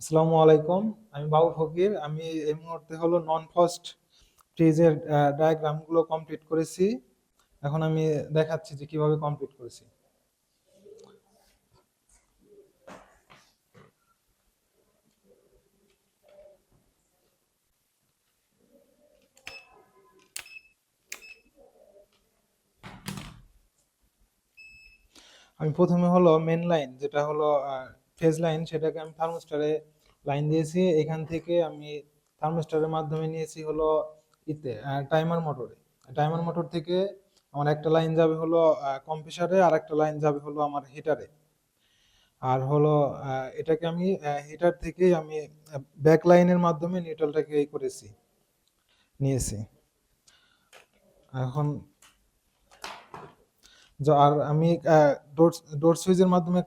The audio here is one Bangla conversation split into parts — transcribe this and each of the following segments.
আসসালামু আলাইকুম। আমি বাবু ফকির। আমি এই মুহূর্তে হলো নন ফার্স্ট ফ্রিজের ডায়াগ্রামগুলো কমপ্লিট করেছি। এখন আমি দেখাচ্ছি যে কিভাবে কমপ্লিট করেছি। আমি প্রথমে হলো মেন লাইন যেটা হলো ফেজ লাইন, সেটাকে আমি থার্মোস্টারে লাইন দিয়েছি। এখান থেকে আমি থার্মোস্টারের মাধ্যমে নিয়েছি হলো টাইমার মোটরে। টাইমার মোটর থেকে আমার একটা লাইন যাবে হলো কম্প্রেসারে, আর একটা লাইন যাবে হলো আমার হিটারে। আর হলো এটাকে আমি হিটার থেকেই আমি ব্যাক লাইনের মাধ্যমে নিউট্রালটাকে এই করেছি, নিয়েছি। এখন আর আমি ডোর ডোর সুইচের মাধ্যমে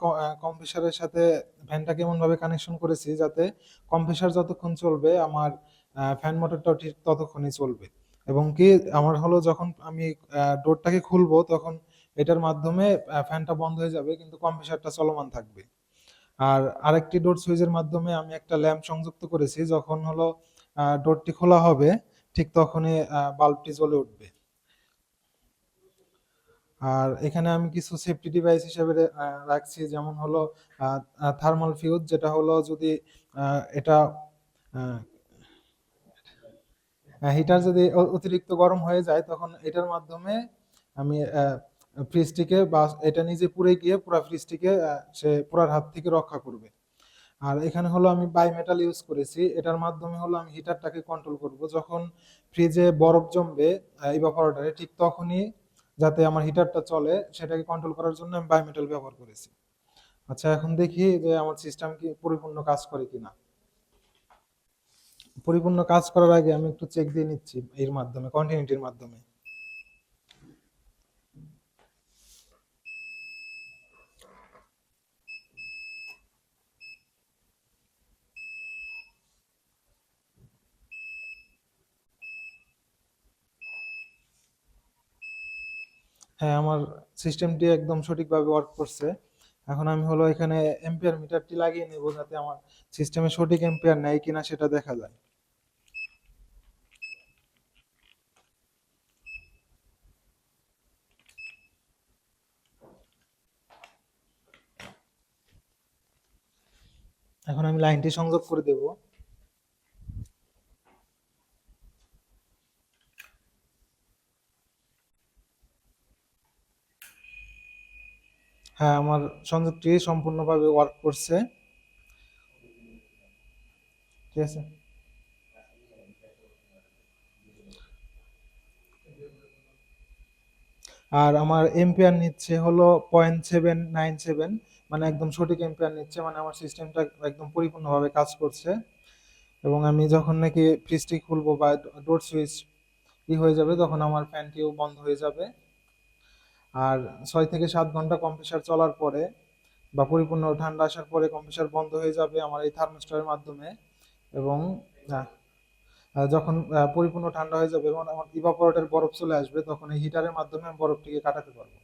কম্প্রেসারের সাথে ফ্যানটাকে এমনভাবে কানেকশন করেছি যাতে কম্প্রেসার যতক্ষণ চলবে আমার ফ্যান মোটরটাও ঠিক ততক্ষণই চলবে। এবং কি আমার হলো যখন আমি ডোরটাকে খুলবো তখন এটার মাধ্যমে ফ্যানটা বন্ধ হয়ে যাবে, কিন্তু কম্প্রেসারটা চলমান থাকবে। আর আরেকটি ডোর সুইচের মাধ্যমে আমি একটা ল্যাম্প সংযুক্ত করেছি, যখন হলো ডোরটি খোলা হবে ঠিক তখনই বাল্বটি জ্বলে উঠবে। আর এখানে আমি কিছু সেফটি ডিভাইস হিসেবে রাখছি, যেমন হলো থার্মাল ফিউজ, যেটা হলো যদি এটা হিটার যদি অতিরিক্ত গরম হয়ে যায় তখন এটার মাধ্যমে আমি ফ্রিজটিকে বা এটা নিজে পুড়ে গিয়ে পুরা ফ্রিজটিকে সে পুরার হাত থেকে রক্ষা করবে। আর এখানে হলো আমি বাই মেটাল ইউজ করেছি, এটার মাধ্যমে হলো আমি হিটারটাকে কন্ট্রোল করব। যখন ফ্রিজে বরফ জমবে ইভাপোরেটরে, ঠিক তখনই যাতে আমার হিটারটা চলে সেটাকে কন্ট্রোল করার জন্য আমি বাই মেটাল ব্যবহার করেছি। আচ্ছা, এখন দেখি যে আমার সিস্টেম কি পরিপূর্ণ কাজ করে কিনা। পরিপূর্ণ কাজ করার আগে আমি একটু চেক দিয়ে নিচ্ছি এর মাধ্যমে, কন্টিনিউটির মাধ্যমে। হ্যাঁ, আমার সিস্টেমটি একদম সঠিকভাবে ওয়ার্ক করছে। এখন আমি হলো এখানে এম্পিয়ার মিটারটি লাগিয়ে নেব যাতে আমার সিস্টেমে সঠিক এম্পিয়ার নেয় কিনা সেটা দেখা যায়। এখন আমি লাইনটি সংযোগ করে দেব। হ্যাঁ, আমার সংযোগটি সম্পূর্ণভাবে ওয়ার্ক করছে। ঠিক আছে। আর আমার এম্পিয়ার নিচ্ছে হলো 0.797, মানে একদম সঠিক এম্পিয়ার নিচ্ছে, মানে আমার সিস্টেমটা একদম পরিপূর্ণভাবে কাজ করছে। এবং আমি যখন নাকি ফ্রিজটি খুলবো বা ডোর সুইচ হয়ে যাবে তখন আমার ফ্যানটিও বন্ধ হয়ে যাবে। আর 6 থেকে 7 ঘন্টা কম্প্রেসার চলার পরে বা পরিপূর্ণ ঠান্ডা আসার পরে কম্প্রেসার বন্ধ হয়ে যাবে আমার এই থার্মোস্টারের মাধ্যমে। এবং আহ, যখন পরিপূর্ণ ঠান্ডা হয়ে যাবে এবং আমার ইভাপোরেটর বরফ চলে আসবে তখন এই হিটারের মাধ্যমে আমি বরফটিকে কাটাতে পারবো।